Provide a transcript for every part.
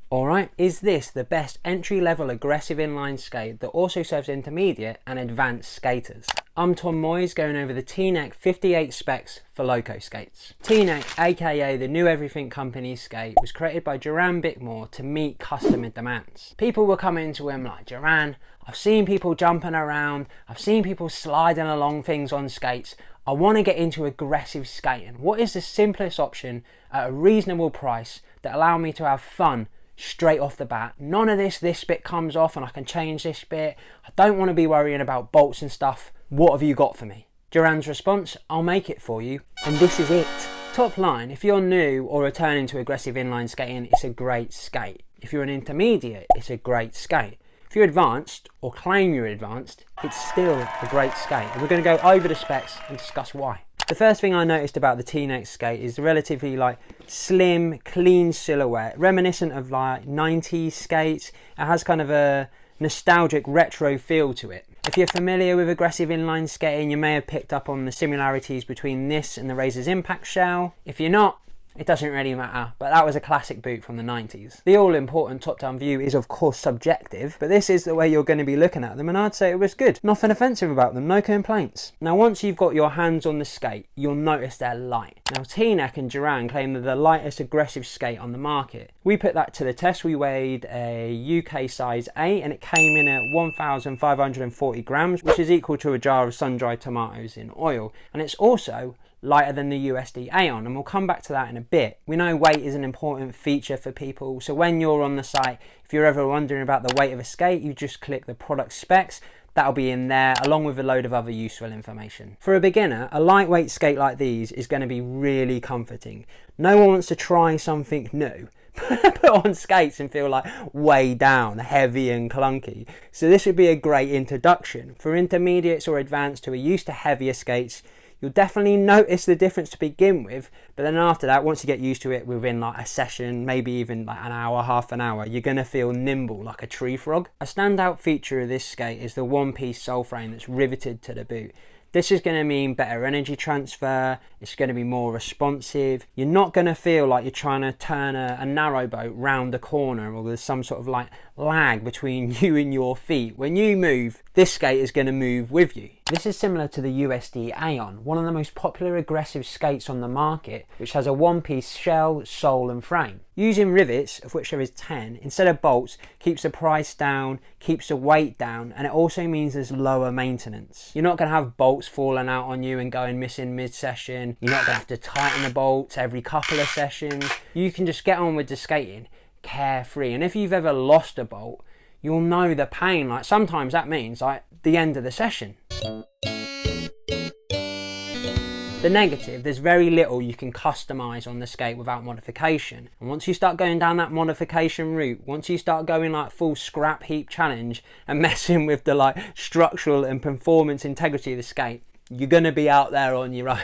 Alright, is this the best entry-level aggressive inline skate that also serves intermediate and advanced skaters? I'm Tom Moyes, going over the TNEC 58 specs for Locoskates. TNEC, aka the New Everything Company skate, was created by Duran Bickmore to meet customer demands. People were coming to him like, Duran, I've seen people jumping around, I've seen people sliding along things on skates, I want to get into aggressive skating. What is the simplest option at a reasonable price that allow me to have fun straight off the bat? None of this bit comes off and I can change this bit. I don't want to be worrying about bolts and stuff. What have you got for me? Duran's response, I'll make it for you. And this is it. Top line, if you're new or returning to aggressive inline skating, it's a great skate. If you're an intermediate, it's a great skate. If you're advanced or claim you're advanced, it's still a great skate. And we're going to go over the specs and discuss why. The first thing I noticed about the TNEC skate is the relatively slim, clean silhouette, reminiscent of 90s skates. It has kind of a nostalgic retro feel to it. If you're familiar with aggressive inline skating, you may have picked up on the similarities between this and the Razor's Impact shell. If you're not, it doesn't really matter, but that was a classic boot from the 90s. The all-important top-down view is of course subjective, but this is the way you're going to be looking at them, and I'd say it was good. Nothing offensive about them, no complaints. Now once you've got your hands on the skate, you'll notice they're light. Now TNEC and Duran claim they're the lightest aggressive skate on the market. We put that to the test. We weighed a UK size 8 and it came in at 1,540 grams, which is equal to a jar of sun-dried tomatoes in oil, and it's also lighter than the USD Aeon, and we'll come back to that in a bit. We know weight is an important feature for people, so when you're on the site, if you're ever wondering about the weight of a skate, you just click the product specs. That'll be in there along with a load of other useful information. For a beginner, a lightweight skate like these is going to be really comforting. No one wants to try something new, put on skates and feel way down, heavy and clunky. So this would be a great introduction. For intermediates or advanced who are used to heavier skates, you'll definitely notice the difference to begin with, but then after that, once you get used to it within a session, maybe even an hour, half an hour, you're going to feel nimble like a tree frog. A standout feature of this skate is the one-piece sole frame that's riveted to the boot. This is going to mean better energy transfer, it's going to be more responsive. You're not going to feel like you're trying to turn a narrow boat round a corner or there's some sort of lag between you and your feet. When you move, this skate is going to move with you. This is similar to the USD Aeon, one of the most popular aggressive skates on the market, which has a one-piece shell, sole and frame. Using rivets, of which there is 10, instead of bolts, keeps the price down, keeps the weight down, and it also means there's lower maintenance. You're not going to have bolts falling out on you and going missing mid-session. You're not going to have to tighten the bolts every couple of sessions. You can just get on with the skating carefree, and if you've ever lost a bolt, you'll know the pain. Sometimes that means the end of the session. The negative, there's very little you can customize on the skate without modification. And once you start going down that modification route, once you start going full scrap heap challenge and messing with the structural and performance integrity of the skate, you're going to be out there on your own.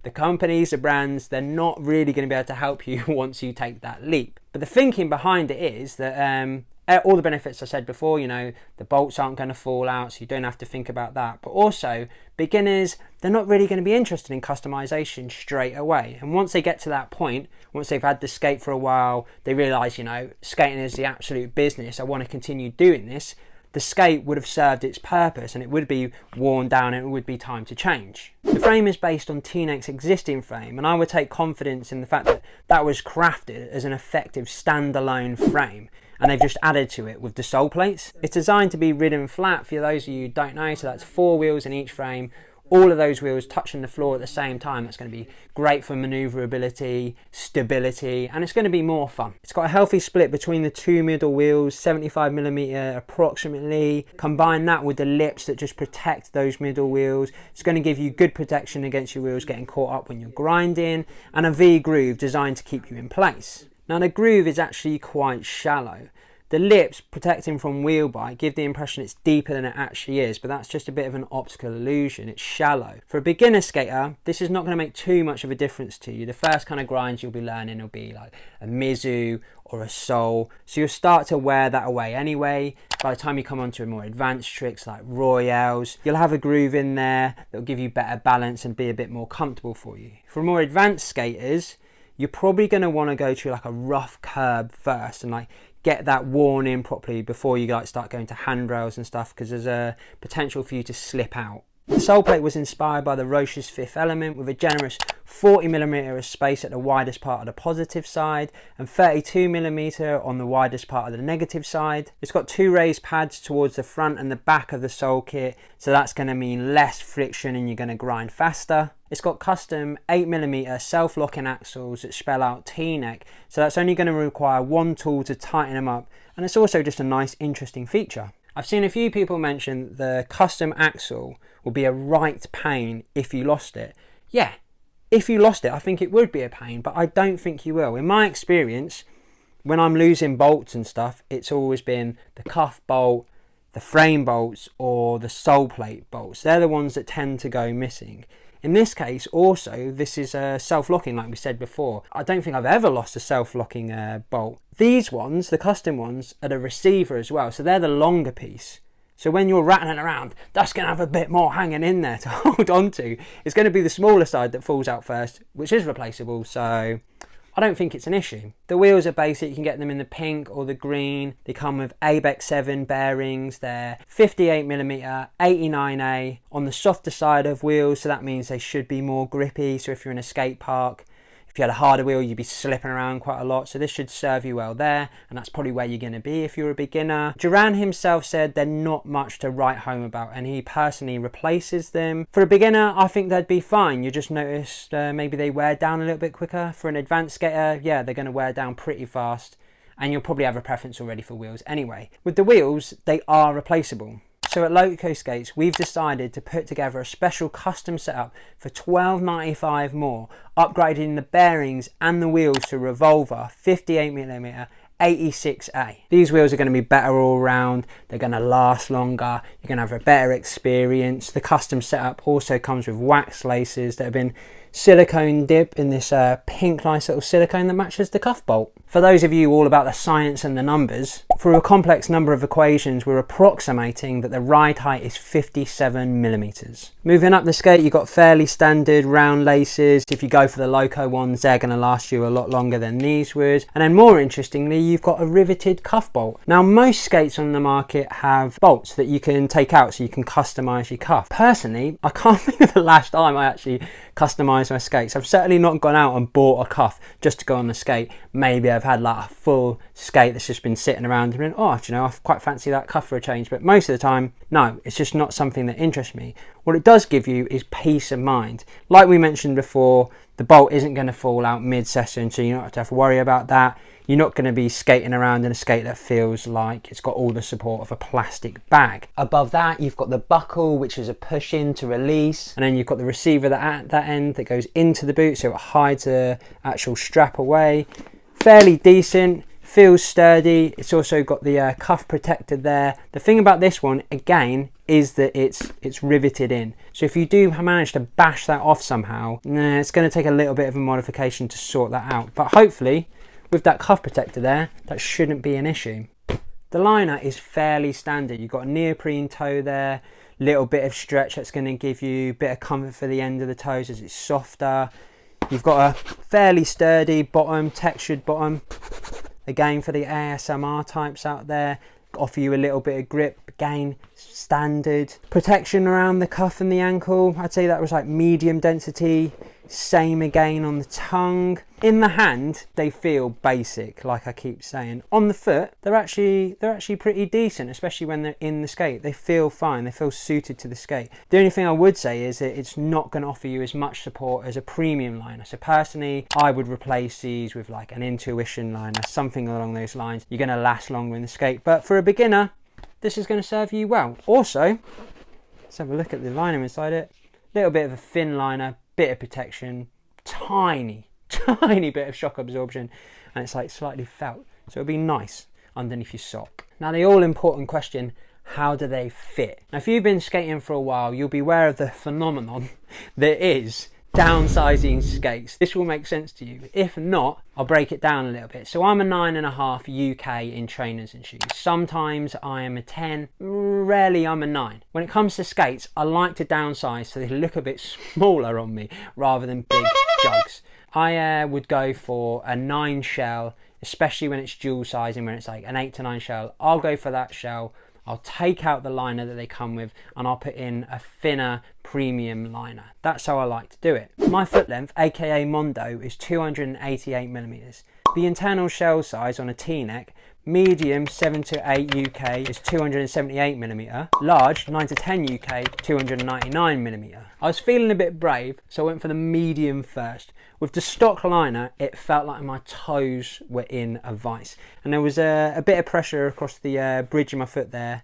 The companies, the brands, they're not really going to be able to help you once you take that leap. But the thinking behind it is that all the benefits I said before, the bolts aren't going to fall out, so you don't have to think about that. But also, beginners, they're not really going to be interested in customization straight away. And once they get to that point, once they've had the skate for a while, they realise, skating is the absolute business, I want to continue doing this. The skate would have served its purpose and it would be worn down and it would be time to change. The frame is based on TNEC's existing frame, and I would take confidence in the fact that that was crafted as an effective standalone frame, and they've just added to it with the sole plates. It's designed to be ridden flat for those of you who don't know, so that's 4 wheels in each frame, all of those wheels touching the floor at the same time. That's going to be great for manoeuvrability, stability, and it's going to be more fun. It's got a healthy split between the 2 middle wheels, 75mm approximately. Combine that with the lips that just protect those middle wheels. It's going to give you good protection against your wheels getting caught up when you're grinding, and a V-groove designed to keep you in place. Now the groove is actually quite shallow. The lips protecting from wheel bite give the impression it's deeper than it actually is, but that's just a bit of an optical illusion. It's shallow. For a beginner skater, this is not going to make too much of a difference to you. The first kind of grinds you'll be learning will be a Mizu or a sole, so you'll start to wear that away anyway. By the time you come on to more advanced tricks like Royales, you'll have a groove in there that will give you better balance and be a bit more comfortable for you. For more advanced skaters, you're probably going to want to go to like a rough curb first and like get that worn in properly before you like start going to handrails and stuff, because there's a potential for you to slip out. The sole plate was inspired by the Roche's Fifth Element, with a generous 40mm of space at the widest part of the positive side and 32mm on the widest part of the negative side. It's got two raised pads towards the front and the back of the sole kit, so that's going to mean less friction and you're going to grind faster. It's got custom 8mm self-locking axles that spell out TNEC, so that's only going to require one tool to tighten them up, and it's also just a nice interesting feature. I've seen a few people mention the custom axle will be a right pain if you lost it. Yeah, if you lost it, I think it would be a pain, but I don't think you will. In my experience, when I'm losing bolts and stuff, it's always been the cuff bolt, the frame bolts, or the sole plate bolts. They're the ones that tend to go missing. In this case, also, this is self-locking, like we said before. I don't think I've ever lost a self-locking bolt. These ones, the custom ones, are the receiver as well, so they're the longer piece. So when you're rattling around, that's going to have a bit more hanging in there to hold on to. It's going to be the smaller side that falls out first, which is replaceable, so I don't think it's an issue. The wheels are basic. You can get them in the pink or the green. They come with ABEX 7 bearings. They're 58mm 89A on the softer side of wheels, so that means they should be more grippy. So if you're in a skate park, if you had a harder wheel, you'd be slipping around quite a lot, so this should serve you well there, and that's probably where you're going to be if you're a beginner. Duran himself said they're not much to write home about, and he personally replaces them. For a beginner, I think they'd be fine. You just notice maybe they wear down a little bit quicker. For an advanced skater, yeah, they're going to wear down pretty fast, and you'll probably have a preference already for wheels anyway. With the wheels, they are replaceable. So at Locoskates, we've decided to put together a special custom setup for $12.95 more, upgrading the bearings and the wheels to Revolver 58mm 86A. These wheels are going to be better all round, they're going to last longer, you're going to have a better experience. The custom setup also comes with wax laces that have been silicone dipped in this pink nice little silicone that matches the cuff bolt. For those of you all about the science and the numbers, through a complex number of equations, we're approximating that the ride height is 57mm. Moving up the skate, you've got fairly standard round laces. If you go for the Loco ones, they're going to last you a lot longer than these would. And then more interestingly, you've got a riveted cuff bolt. Now, most skates on the market have bolts that you can take out so you can customize your cuff. Personally, I can't think of the last time I actually customized my skates. I've certainly not gone out and bought a cuff just to go on the skate. Maybe I've had like a full skate that's just been sitting around and been, oh, do you know, I quite fancy that cuff for a change. But most of the time, no, it's just not something that interests me. What it does give you is peace of mind. Like we mentioned before, the bolt isn't going to fall out mid-session, so you don't have to worry about that. You're not going to be skating around in a skate that feels like it's got all the support of a plastic bag. Above that, you've got the buckle, which is a push-in to release, and then you've got the receiver at that end that goes into the boot, so it hides the actual strap away. Fairly decent, feels sturdy. It's also got the cuff protector there. The thing about this one, again, is that it's riveted in. So if you do manage to bash that off somehow, it's going to take a little bit of a modification to sort that out. But hopefully, with that cuff protector there, that shouldn't be an issue. The liner is fairly standard. You've got a neoprene toe there, little bit of stretch that's going to give you a bit of comfort for the end of the toes as it's softer. You've got a fairly sturdy bottom, textured bottom. Again, for the ASMR types out there, offer you a little bit of grip. Again, standard. Protection around the cuff and the ankle, I'd say that was like medium density. Same again on the tongue. In the hand, they feel basic, like I keep saying. On the foot, they're actually pretty decent, especially when they're in the skate. They feel fine, they feel suited to the skate. The only thing I would say is that it's not going to offer you as much support as a premium liner. So personally, I would replace these with like an Intuition liner, something along those lines. You're going to last longer in the skate. But for a beginner, this is going to serve you well. Also, let's have a look at the liner inside it. Little bit of a thin liner, bit of protection, tiny bit of shock absorption, and it's like slightly felt, so it'll be nice underneath your sock. Now the all important question, how do they fit? Now if you've been skating for a while, you'll be aware of the phenomenon that is downsizing skates. This will make sense to you. If not, I'll break it down a little bit. So I'm a 9.5 UK in trainers and shoes. Sometimes I am a 10, rarely I'm a 9. When it comes to skates, I like to downsize so they look a bit smaller on me rather than big jugs. I would go for a 9 shell, especially when it's dual sizing, when it's like an 8 to 9 shell. I'll go for that shell. I'll take out the liner that they come with and I'll put in a thinner premium liner. That's how I like to do it. My foot length, aka Mondo, is 288mm. The internal shell size on a TNEC, medium 7 to 8 UK is 278mm, large 9 to 10 UK 299mm. I was feeling a bit brave, so I went for the medium first. With the stock liner, it felt like my toes were in a vice, and there was a bit of pressure across the bridge of my foot there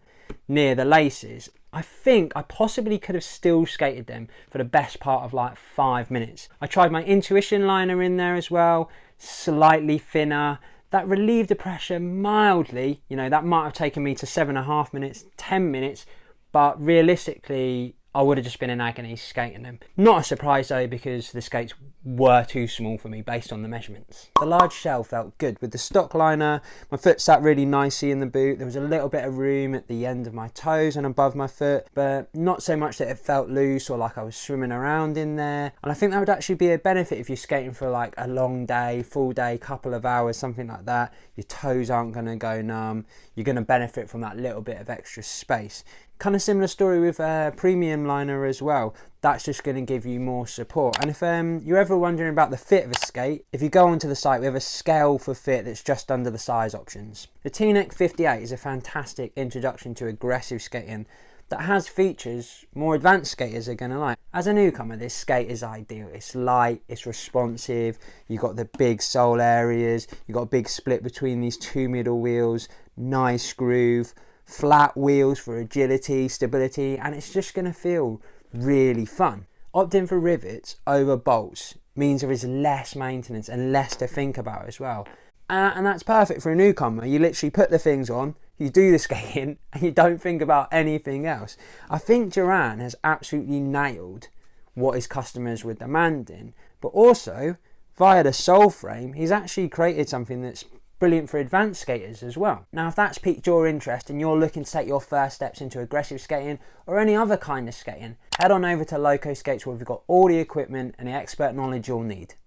near the laces. I think I possibly could have still skated them for the best part of like 5 minutes. I tried my Intuition liner in there as well, slightly thinner. That relieved the pressure mildly. You know, that might have taken me to 7.5 minutes, 10 minutes, but realistically, I would have just been in agony skating them. Not a surprise though, because the skates were too small for me based on the measurements. The large shell felt good. With the stock liner, my foot sat really nicely in the boot. There was a little bit of room at the end of my toes and above my foot, but not so much that it felt loose or like I was swimming around in there. And I think that would actually be a benefit if you're skating for like a long day, full day, couple of hours, something like that. Your toes aren't going to go numb. You're going to benefit from that little bit of extra space. Kind of similar story with premium liner as well. That's just going to give you more support. And if you're ever wondering about the fit of a skate, if you go onto the site, we have a scale for fit that's just under the size options. The TNEC 58 is a fantastic introduction to aggressive skating that has features more advanced skaters are going to like. As a newcomer, this skate is ideal. It's light, it's responsive, you've got the big sole areas, you've got a big split between these two middle wheels, nice groove, flat wheels for agility, stability, and it's just going to feel really fun. Opting for rivets over bolts means there is less maintenance and less to think about as well. And that's perfect for a newcomer. You literally put the things on, you do the skating, and you don't think about anything else. I think Duran has absolutely nailed what his customers were demanding, but also via the sole frame, he's actually created something that's brilliant for advanced skaters as well. Now, if that's piqued your interest and you're looking to take your first steps into aggressive skating or any other kind of skating, head on over to Locoskates, where we've got all the equipment and the expert knowledge you'll need.